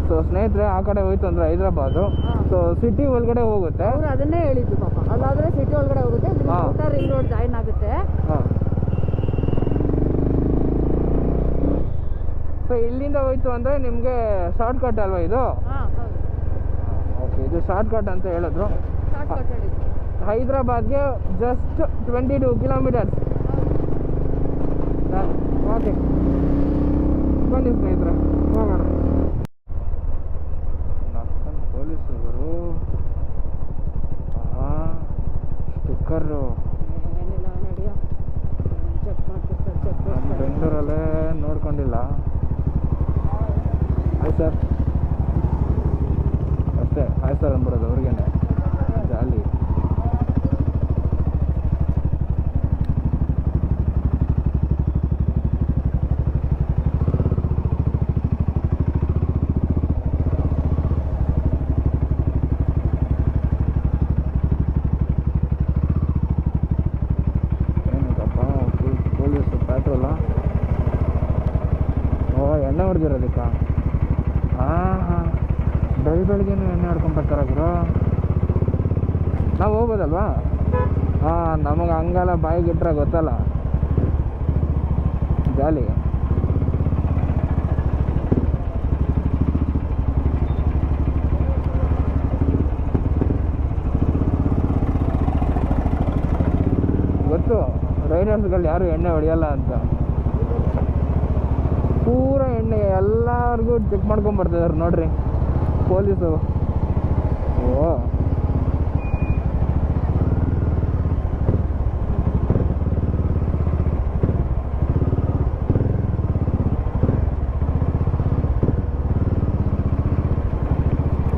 So ಸ್ನೇಹಿತರೆ ಆ ಕಡೆ ಹೋಯ್ತು ಅಂದರೆ ಹೈದ್ರಾಬಾದು. ಸೊ ಸಿಟಿ ಒಳಗಡೆ ಹೋಗುತ್ತೆ. ಅವರು ಅದನ್ನೇ ಹೇಳಿದ್ದು ಪಾಪ. ಅದಾದರೆ ಸಿಟಿ ಒಳಗಡೆ ಹೋಗುತ್ತೆ, ಔಟರ್ ರಿಂಗ್ ರೋಡ್ ಜಾಯಿನ್ ಆಗುತ್ತೆ. ಹಾಂ. ಸೊ ಇಲ್ಲಿಂದ ಹೋಯ್ತು ಅಂದರೆ ನಿಮಗೆ ಶಾರ್ಟ್ ಕಟ್ ಅಲ್ವಾ ಇದು? ಹಾಂ ಹೌದು. ಓಕೆ, ಇದು ಶಾರ್ಟ್ ಕಟ್ ಅಂತ ಹೇಳಿದ್ರು. ಶಾರ್ಟ್ ಕಟ್ ಹೇಳಿದ್ದು. ಹೈದ್ರಾಬಾದ್ಗೆ ಜಸ್ಟ್ 22 ಕಿಲೋಮೀಟರ್ಸ್. ಓಕೆ, ಬನ್ನಿ ಸ್ನೇಹಿತರೆ ಹೋಗೋಣ. ಪೊಲೀಸರು ಸ್ಟಿಕ್ಕರು ಏನಿಲ್ಲ ನಡೆಯೋ ಚೆಕ್ ಮಾಡ್ತಿರ್ತಾರೆ. ಚೆಕ್ ನಮ್ಮ ಬೆಂಗಳೂರಲ್ಲೇ ನೋಡ್ಕೊಂಡಿಲ್ಲ. ಹಾಯ್ ಸರ್ ಅಷ್ಟೇ, ಹಾಯ್ ಸರ್ ಅಂದ್ಬಿಡೋದು ಅವ್ರಿಗೇನೆ ಜಾಲಿ. ಎಣ್ಣೆ ಹೊಡೆದಿರೋದಕ್ಕ? ಹಾಂ ಹಾಂ, ಬೆಳಗ್ಗೆನೂ ಎಣ್ಣೆ ಹೊಡ್ಕೊಂಡು ಬರ್ತಾರ ಗುರು. ನಾವು ಹೋಗ್ಬೋದಲ್ವಾ? ಹಾಂ, ನಮಗೆ ಹಂಗಲ್ಲ, ಬಾಯಿಗೆ ಇಟ್ರೆ ಗೊತ್ತಲ್ಲ, ಜಾಲಿ. ಗೊತ್ತು ರೈಡರ್ಸ್ಗಳು ಯಾರು ಎಣ್ಣೆ ಹೊಡೆಯಲ್ಲ ಅಂತ. ಪೂರ ಎಣ್ಣೆ ಎಲ್ಲರಿಗೂ ಚೆಕ್ ಮಾಡ್ಕೊಂಬರ್ತಿದ್ದಾರೆ ನೋಡ್ರಿ ಪೊಲೀಸು. ಓ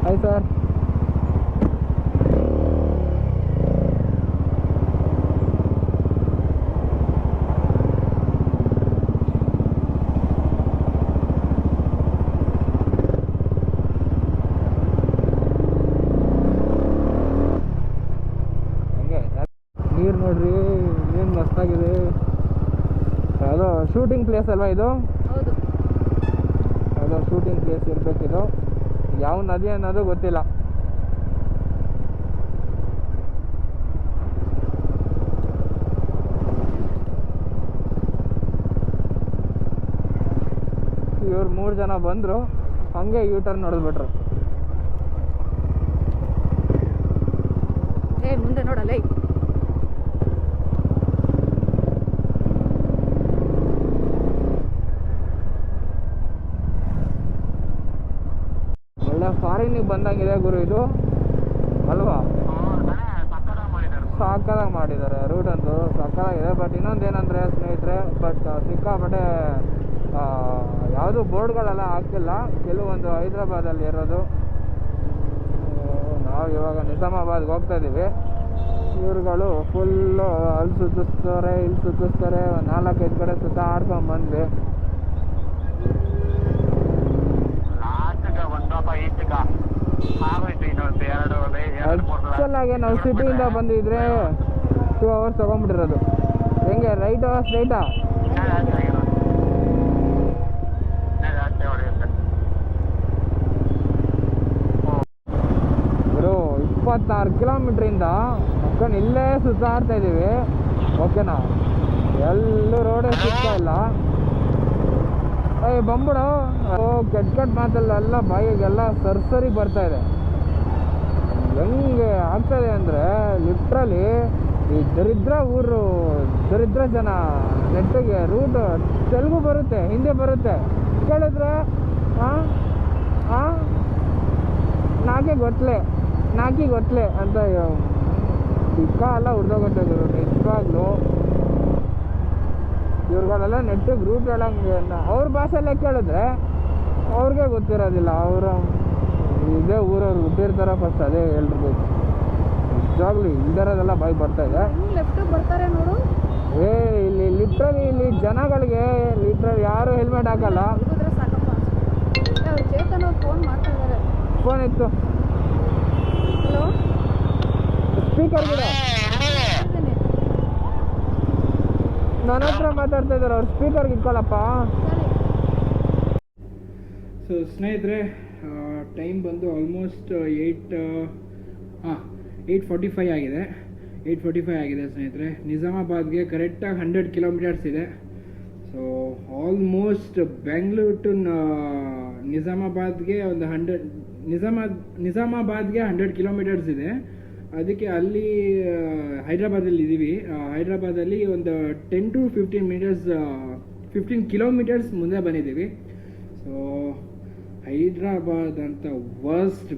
ಹಾಯ್ ಸರ್. ನೀರು ನೋಡ್ರಿ ಏನು ಮಸ್ತಾಗಿದೆ. ಯಾವುದೋ ಶೂಟಿಂಗ್ ಪ್ಲೇಸ್ ಅಲ್ವಾ ಇದು? ಹೌದು. ಯಾವುದೋ ಶೂಟಿಂಗ್ ಪ್ಲೇಸ್ ಇರಬೇಕಿದು. ಯಾವ ನದಿ ಅನ್ನೋದು ಗೊತ್ತಿಲ್ಲ. ಇವ್ರು 3 ಜನ ಬಂದರು, ಹಂಗೆ ಯೂ ಟರ್ನ್ ನೋಡಿದ್ಬಿಟ್ರು. ಮುಂದೆ ನೋಡಲ್ಲ. ಒಳ್ಳೆ ಫಾರಿನಿಗೆ ಬಂದಂಗಿದೆ ಗುರು ಇದು ಅಲ್ವಾ? ಸಾಕಾಗಿ ಮಾಡಿದ್ದಾರೆ ರೂಟ್ ಅಂತೂ ಸಾಕಾಗಿದೆ. ಬಟ್ ಇನ್ನೊಂದು ಏನಂದರೆ ಸ್ನೇಹಿತರೆ, ಬಟ್ ಸಿಕ್ಕಾಪಟ್ಟೆ ಯಾವುದು ಬೋರ್ಡ್ಗಳೆಲ್ಲ ಹಾಕಿಲ್ಲ. ಕೆಲವೊಂದು ಹೈದ್ರಾಬಾದಲ್ಲಿ ಇರೋದು. ನಾವು ಇವಾಗ ನಿಜಾಮಾಬಾದ್ಗೆ ಹೋಗ್ತಾ ಇದ್ದೀವಿ. ಇವ್ರುಗಳು ಫುಲ್ಲು ಅಲ್ಲಿ ಸುತ್ತಿಸ್ತಾರೆ, ಇಲ್ಲಿ ಸುತ್ತಿಸ್ತಾರೆ. 4-5 ಕಡೆ ಸುತ್ತಾಡ್ಕೊಂಡು ಬಂದ್ವಿ. ಆ್ಯಕ್ಚುಲಾಗಿ ನಾವು ಸಿಟಿಯಿಂದ ಬಂದಿದ್ರೆ 2 ಅವರ್ಸ್ ತೊಗೊಂಡ್ಬಿಟ್ಟಿರೋದು. ಹೆಂಗೆ, ರೈಟಾ ಸ್ಟ್ರೈಟಾ? ಇವರು 26 ಕಿಲೋಮೀಟ್ರಿಂದ ಮಕ್ಕಳು ಇಲ್ಲೇ ಸುತ್ತಾಡ್ತಾ ಇದ್ದೀವಿ. ಓಕೆನಾ? ಎಲ್ಲೂ ರೋಡೇ ಸಿಗ್ತಾ ಇಲ್ಲ. ಬಂದ್ಬಿಡು. ಕೆಟ್ಟ ಮಾತಲ್ಲೆಲ್ಲ ಬಾಯಿಗೆಲ್ಲ ಸರಿ ಬರ್ತಾ ಇದೆ. ಹೆಂಗೆ ಆಗ್ತದೆ ಅಂದರೆ ಲಿಟ್ರಲಿ ಈ ದರಿದ್ರ ಊರು, ದರಿದ್ರ ಜನ ನೆಟ್ಟಿಗೆ ರೂಟ್ ತೆಲುಗು ಬರುತ್ತೆ, ಹಿಂದಿ ಬರುತ್ತೆ. ಕೇಳಿದ್ರೆ ನಾಕಿ ಗೊತ್ತಲೆ ಅಂತ ಚಿಕ್ಕ ಎಲ್ಲ ಹುಡ್ದೋಗುತ್ತೆ ನಿಜವಾಗ್ಲೂ. ಇವ್ರುಗಳೆಲ್ಲ ನೆಟ್ಟಿಗೆ ರೂಟ್ ಹೇಳಂಗೆ ಅವ್ರ ಭಾಷೆಯಲ್ಲೇ ಕೇಳಿದ್ರೆ ಅವ್ರಿಗೆ ಗೊತ್ತಿರೋದಿಲ್ಲ. ಅವರು ಇದೇ ಊರವ್ರು ಹುಟ್ಟಿರ್ತಾರೆ, ಫಸ್ಟ್ ಅದೇ ಹೇಳಿರ್ಬೇಕು. ನಿಜವಾಗ್ಲೂ ಇಲ್ದಿರೋದೆಲ್ಲ ಬಾಯಿ ಬರ್ತಾ ಇದೆ. ಲೆಫ್ಟ್ ಬರ್ತಾರೆ ನೋಡು. ಇಲ್ಲಿ ಲಿಟ್ರಲಿ ಇಲ್ಲಿ ಜನಗಳಿಗೆ ಲಿಟ್ರಲಿ ಯಾರು ಹೆಲ್ಮೆಟ್ ಹಾಕಲ್ಲ. ಚೇತನ್ ಅವ್ರು ಫೋನ್ ಮಾಡ್ತಾ ಇದ್ದಾರೆ. ಫೋನ್ ಇತ್ತು. ಹಲೋ, ಸ್ಪೀಕರ್ ಕೂಡ ನನ್ನ ಹತ್ರ ಮಾತಾಡ್ತಾ ಇದ್ದಾರೆ. ಅವ್ರು ಸ್ಪೀಕರ್ಗೆ ಇಟ್ಕೊಳ್ಳಪ್ಪ. ಸೊ ಸ್ನೇಹಿತರೆ, ಟೈಮ್ ಬಂದು ಆಲ್ಮೋಸ್ಟ್ 8:45 ಆಗಿದೆ. 8:45 ಆಗಿದೆ ಸ್ನೇಹಿತರೆ. ನಿಜಾಮಾಬಾದ್ಗೆ ಕರೆಕ್ಟಾಗಿ 100 ಕಿಲೋಮೀಟರ್ಸ್ ಇದೆ. ಸೊ ಆಲ್ಮೋಸ್ಟ್ ಬೆಂಗಳೂರು ಟು ನಿಜಾಮಾಬಾದ್ಗೆ ಒಂದು ನಿಜಾಮಾಬಾದ್ಗೆ 100 ಕಿಲೋಮೀಟರ್ಸ್ ಇದೆ. ಅದಕ್ಕೆ ಅಲ್ಲಿ ಹೈದ್ರಾಬಾದಲ್ಲಿ ಇದ್ದೀವಿ. ಹೈದ್ರಾಬಾದಲ್ಲಿ ಒಂದು 10 to 15 ಕಿಲೋಮೀಟರ್ಸ್ ಮುಂದೆ ಬಂದಿದ್ದೀವಿ. ಸೊ ಹೈದ್ರಾಬಾದ್ ಅಂತ ವರ್ಸ್ಟ್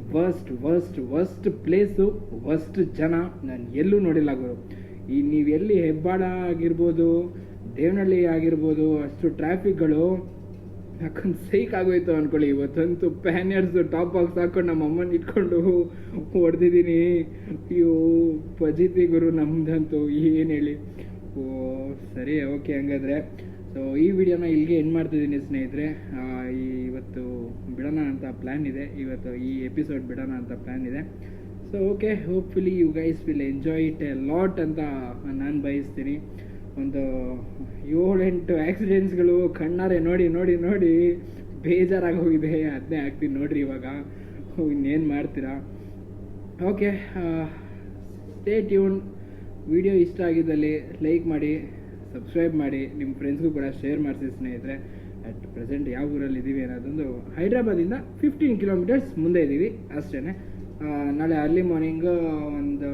ಪ್ಲೇಸು, ವರ್ಸ್ಟ್ ಜನ ನಾನು ಎಲ್ಲೂ ನೋಡಿಲ್ಲ ಗುರು. ನೀವು ಎಲ್ಲಿ ಹೆಬ್ಬಾಳ ಆಗಿರ್ಬೋದು, ದೇವನಹಳ್ಳಿ ಆಗಿರ್ಬೋದು, ಅಷ್ಟು ಟ್ರಾಫಿಕ್ಗಳು ಹಾಕೊಂಡು ಸೈಕ್ ಆಗೋಯ್ತು ಅಂದ್ಕೊಳ್ಳಿ. ಇವತ್ತಂತೂ ಪ್ಯಾನಿಯರ್ಸು ಟಾಪ್ ಬಾಕ್ಸ್ ಹಾಕೊಂಡು ನಮ್ಮ ಅಮ್ಮನ ಇಟ್ಕೊಂಡು ಹೊಡೆದಿದ್ದೀನಿ. ಅಯ್ಯೋ ಪಜಿತಿ ಗುರು ನಮ್ದಂತೂ ಏನು ಹೇಳಿ. ಓ ಸರಿ, ಓಕೆ. ಹಂಗಾದ್ರೆ ಸೊ ಈ ವಿಡಿಯೋನ ಇಲ್ಲಿಗೆ ಎಂಡ್ ಮಾಡ್ತಿದ್ದೀನಿ ಸ್ನೇಹಿತರೆ. ಇವತ್ತು ಬಿಡೋಣ ಅಂತ ಪ್ಲ್ಯಾನ್ ಇದೆ. ಇವತ್ತು ಈ ಎಪಿಸೋಡ್ ಬಿಡೋಣ ಅಂತ ಪ್ಲ್ಯಾನ್ ಇದೆ. So okay, hopefully you guys will enjoy it a lot ಅಂತ ನಾನು ಬಯಸ್ತೀನಿ. ಒಂದು 7-8 ಆಕ್ಸಿಡೆಂಟ್ಸ್ಗಳು ಕಣ್ಣಾರೆ ನೋಡಿ ನೋಡಿ ನೋಡಿ ಬೇಜಾರಾಗಿ ಹೋಗಿದೆ. ಅದನ್ನೇ ಆಗ್ತೀನಿ ನೋಡ್ರಿ ಇವಾಗ. ಇನ್ನೇನು ಮಾಡ್ತೀರಾ. Okay, stay tune. ವಿಡಿಯೋ ಇಷ್ಟ ಆಗಿದ್ದಲ್ಲಿ ಲೈಕ್ ಮಾಡಿ, ಸಬ್ಸ್ಕ್ರೈಬ್ ಮಾಡಿ, ನಿಮ್ಮ ಫ್ರೆಂಡ್ಸ್ಗೂ ಕೂಡ ಶೇರ್ ಮಾಡಿಸಿ ಸ್ನೇಹಿತರೆ. ಅಟ್ ಪ್ರೆಸೆಂಟ್ ಯಾವ ಊರಲ್ಲಿ ಇದ್ದೀವಿ ಅನ್ನೋದೊಂದು ಹೈದ್ರಾಬಾದಿಂದ 15 ಕಿಲೋಮೀಟರ್ಸ್ ಮುಂದೆ ಇದ್ದೀವಿ ಅಷ್ಟೇ. ನಾಳೆ ಅರ್ಲಿ ಮಾರ್ನಿಂಗ್ ಒಂದು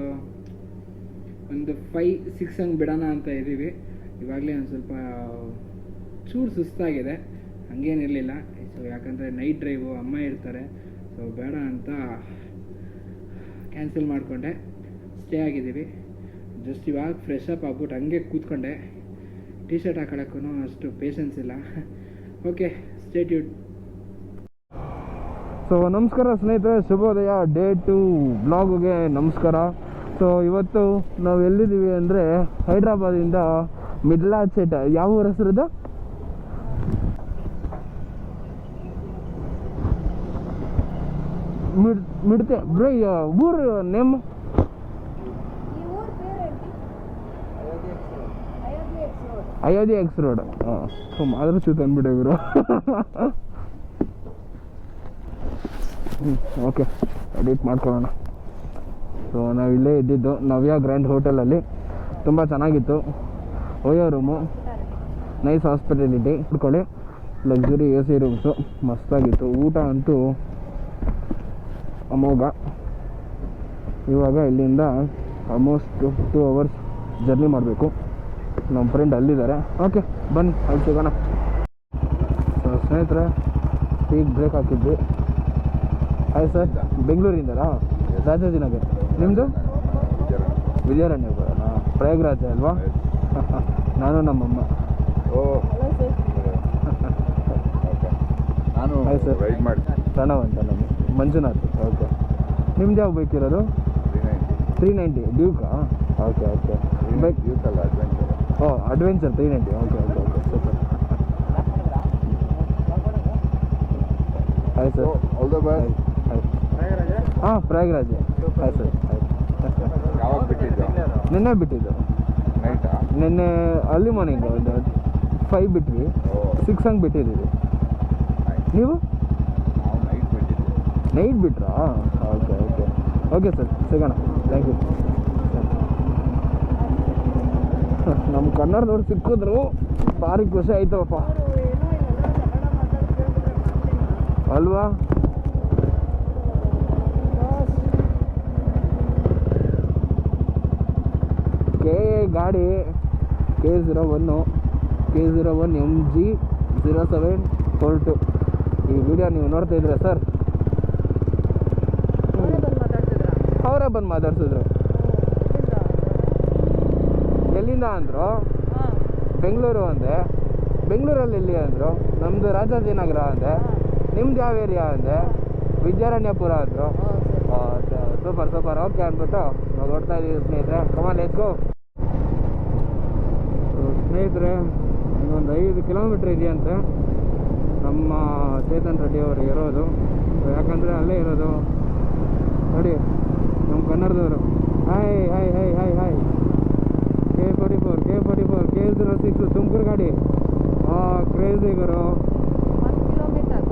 5-6 ಹಂಗೆ ಬಿಡೋಣ ಅಂತ ಇದ್ದೀವಿ. ಇವಾಗಲೇ ಒಂದು ಸ್ವಲ್ಪ ಚೂರು ಸುಸ್ತಾಗಿದೆ, ಹಂಗೇನಿರಲಿಲ್ಲ. ಸೊ ಯಾಕಂದರೆ ನೈಟ್ ಡ್ರೈವು, ಅಮ್ಮ ಇರ್ತಾರೆ. ಸೊ ಬೇಡ ಅಂತ ಕ್ಯಾನ್ಸಲ್ ಮಾಡಿಕೊಂಡೆ. ಸ್ಟೇ ಆಗಿದ್ದೀವಿ. ಜಸ್ಟ್ ಇವಾಗ ಫ್ರೆಶ್ ಅಪ್ ಆಗ್ಬಿಟ್ಟು ಹಂಗೆ ಕೂತ್ಕೊಂಡೆ. ಟಿ ಶರ್ಟ್ ಹಾಕೊಳ್ಳೋಕ್ಕೂ ಅಷ್ಟು ಪೇಷನ್ಸ್ ಇಲ್ಲ. Okay, stay tune. ಸೊ ನಮಸ್ಕಾರ ಸ್ನೇಹಿತರೆ, ಶುಭೋದಯ. ಡೇ 2 ಬ್ಲಾಗ್ಗೆ ನಮಸ್ಕಾರ. ಸೊ ಇವತ್ತು ನಾವು ಎಲ್ಲಿದ್ದೀವಿ ಅಂದರೆ ಹೈದ್ರಾಬಾದಿಂದ ಮಿಡ್ಲಾಚೇಟ. ಯಾವ ಊರ ಹೆಸರಿದೆ? ಮಿಡ್ತೆ ಬ್ರೋ. ಊರು ನೇಮ್ ಅಯೋಧ್ಯೆ ಎಕ್ಸ್ ರೋಡ್. ಅದ್ರ ಚೂತ್ ಅಂದ್ಬಿಟ್ಟೆ ಗುರು. ಓಕೆ, ಎಡಿಟ್ ಮಾಡ್ಕೊಳ್ಳೋಣ. ಸೊ ನಾವು ಇಲ್ಲೇ ಇದ್ದಿದ್ದು ನವ್ಯ ಗ್ರ್ಯಾಂಡ್ ಹೋಟೆಲಲ್ಲಿ. ತುಂಬ ಚೆನ್ನಾಗಿತ್ತು. ಓಯೋ ರೂಮು, ನೈಸ್ ಹಾಸ್ಪಿಟಾಲಿಟಿ, ಇಟ್ಕೊಳ್ಳಿ. ಲಕ್ಸುರಿ AC ರೂಮ್ಸು ಮಸ್ತಾಗಿತ್ತು. ಊಟ ಅಂತೂ ಅಮೋಘ. ಇವಾಗ ಇಲ್ಲಿಂದ ಆಲ್ಮೋಸ್ಟ್ 2 hours ಜರ್ನಿ ಮಾಡಬೇಕು. ನಮ್ಮ ಫ್ರೆಂಡ್ ಅಲ್ಲಿದ್ದಾರೆ. ಓಕೆ ಬನ್ನಿ, ಅಲ್ಲಿ ಸಿಗೋಣ. ಸೊ ಸ್ನೇಹಿತರೆ, ಸ್ಪೀಡ್ ಬ್ರೇಕ್ ಹಾಕಿದ್ವಿ. ಹಾಯ್ ಸರ್, ಬೆಂಗಳೂರಿಂದರಾ? ರಾಜಾಜಿನಗರ್. ನಿಮ್ಮದು ವಿಜಯರಾಣಿಪುರ, ಪ್ರಯಾಗ್ರಾಜ ಅಲ್ವಾ? ನಾನು ನಮ್ಮಮ್ಮ. ಹಾಯ್ ಸರ್, ಪ್ರಣವ್ ಅಂತ. ನಮ್ಮ ಮಂಜುನಾಥ್. ಓಕೆ, ನಿಮ್ದು ಯಾವ ಬೈಕ್ ಇರೋದು? 390 ಡ್ಯೂಕಾ? Okay okay. Bike adventure 390. Okay okay okay, super. Hi sir. All the best. ಹಾಂ, ಪ್ರಯಾಗ್ರಾಜ್. Hi sir. ಯಾವಾಗ ಬಿಟ್ಟಿದ್ದು? ನಿನ್ನೆ ಬಿಟ್ಟಿದ್ದು. ನೈಟಾ? ನಿನ್ನೆ ಅರ್ಲಿ ಮಾರ್ನಿಂಗ್ ಒಂದು 5 ಬಿಟ್ವಿ. 6 ಹಂಗೆ ಬಿಟ್ಟಿದ್ದೀವಿ. ನೀವು? ನಾವು ನೈಟ್ ಬಿಟ್ಟಿದ್ದು. ನೈಟ್ ಬಿಟ್ರಾ? ಓಕೆ ಓಕೆ ಓಕೆ ಸರ್, ಸಿಗೋಣ. Thank you. ನಮ್ಮ ಕನ್ನಡದವ್ರು ಸಿಕ್ಕಿದ್ರು ಭಾರಿ ಖುಷಿ ಆಯ್ತವಪ್ಪ ಅಲ್ವಾ? ಗಾಡಿ K01 MG0742. ಈ ವಿಡಿಯೋ ನೀವು ನೋಡ್ತಾ ಇದ್ರೆ ಸರ್, ಅವರೇ ಬಂದು ಮಾತಾಡ್ಸಿದ್ರು. ಎಲ್ಲಿಂದ ಅಂದರು? ಬೆಂಗಳೂರು ಅಂದೆ. ಬೆಂಗಳೂರಲ್ಲಿ ಎಲ್ಲಿ ಅಂದರು? ನಮ್ಮದು ರಾಜಾಜಿನಗರ ಅಂದೆ. ನಿಮ್ದು ಯಾವ ಏರಿಯಾ ಅಂದೆ? ವಿದ್ಯಾರಣ್ಯಪುರ ಅಂದರು. ಸೂಪರ್ ಸೂಪರ್, ಓಕೆ ಅಂದ್ಬಿಟ್ಟು ನಾವು ಹೊಡ್ತಾ ಇದ್ದೀವಿ ಸ್ನೇಹಿತರೆ. ಕಮಾನ್, ಲೆಟ್ಸ್ ಗೋ. ಸ್ನೇಹಿತರೆ, ಇನ್ನೊಂದು 5 ಕಿಲೋಮೀಟ್ರ್ ಇದೆಯಂತೆ ನಮ್ಮ ಚೇತನ್ ರೆಡ್ಡಿ ಅವರು ಇರೋದು. ಯಾಕಂದರೆ ಅಲ್ಲೇ ಇರೋದು ನೋಡಿ, ನಮ್ಮ ಕನ್ನಡದವರು. Hi hi hi hi hi. K44 K06 Tumakuru ಗಾಡಿ. ಕ್ರೇಜಿ ಗುರು. 1 ಕಿಲೋಮೀಟರ್.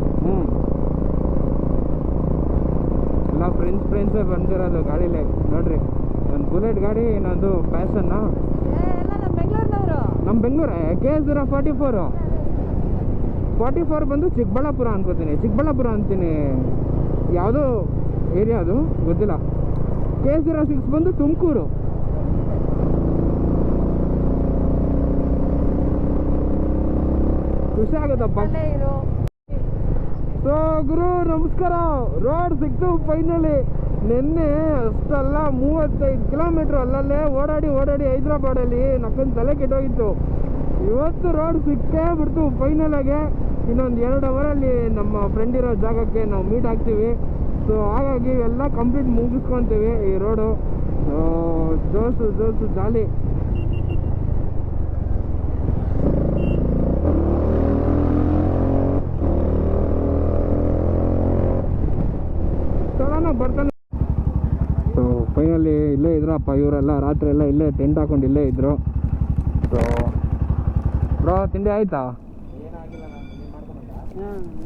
ಲೈನ್ಸೇ ಬಂದಿರೋದು ಗಾಡೀಲಿ ನೋಡ್ರಿ. ಒಂದು ಬುಲೆಟ್ ಗಾಡಿ, ಇನ್ನೊಂದು ಪ್ಯಾಷನ್ನು. ಎಲ್ಲ ನಮ್ಮ ಬೆಂಗಳೂರಿನವರು. ನಮ್ಮ ಬೆಂಗಳೂರು KS044 ಬಂದು ಚಿಕ್ಕಬಳ್ಳಾಪುರ ಅನ್ಕೋತೀನಿ, ಚಿಕ್ಕಬಳ್ಳಾಪುರ ಅಂತೀನಿ, ಯಾವುದೋ ಏರಿಯಾ ಅದು ಗೊತ್ತಿಲ್ಲ. KS06 ಬಂದು ತುಮಕೂರು. ಖುಷಿ ಆಗುತ್ತಪ್ಪ. ಅಲ್ಲೇ ಇರು. ಸೊ ಗುರು ನಮಸ್ಕಾರ. ರೋಡ್ ಸಿಕ್ತು ಫೈನಲಿ. ನಿನ್ನೆ ಅಷ್ಟೆಲ್ಲ 35 ಕಿಲೋಮೀಟ್ರ್ ಅಲ್ಲಲ್ಲೇ ಓಡಾಡಿ ಹೈದ್ರಾಬಾದಲ್ಲಿ ನಕ್ಕೊಂದು ತಲೆ ಕೆಟ್ಟೋಗಿತ್ತು. ಇವತ್ತು ರೋಡ್ ಸಿಕ್ಕೇ ಬಿಡ್ತು ಫೈನಲ್ ಆಗಿ. ಇನ್ನೊಂದು 2 ಅವರಲ್ಲಿ ನಮ್ಮ ಫ್ರೆಂಡ್ ಇರೋ ಜಾಗಕ್ಕೆ ನಾವು ಮೀಟ್ ಆಗ್ತೀವಿ. ಸೊ ಹಾಗಾಗಿ ಎಲ್ಲ ಕಂಪ್ಲೀಟ್ ಮುಗಿಸ್ಕೊತೀವಿ ಈ ರೋಡು. ಜೋಸು ಜಾಲಿ. ಬರ್ತಾನೆ. ಸೊ ಫೈನಲಿ ಇಲ್ಲೇ ಇದ್ರಪ್ಪ ಇವರೆಲ್ಲ. ರಾತ್ರಿ ಎಲ್ಲ ಇಲ್ಲೇ ಟೆಂಟ್ ಹಾಕೊಂಡು ಇಲ್ಲೇ ಇದ್ರು. ಸೊ ಬ್ರೋ ತಿಂಡಿ ಆಯ್ತಾ?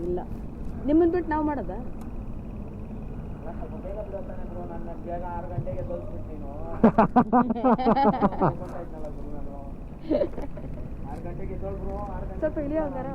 ಇಲ್ಲ, ನಿಮ್ಮನ್ನು ಬಿಟ್ಟು ನಾವು ಮಾಡೋದ? ಸ್ವಲ್ಪ ಇಳಿಯೋ ಹಂಗಾರ.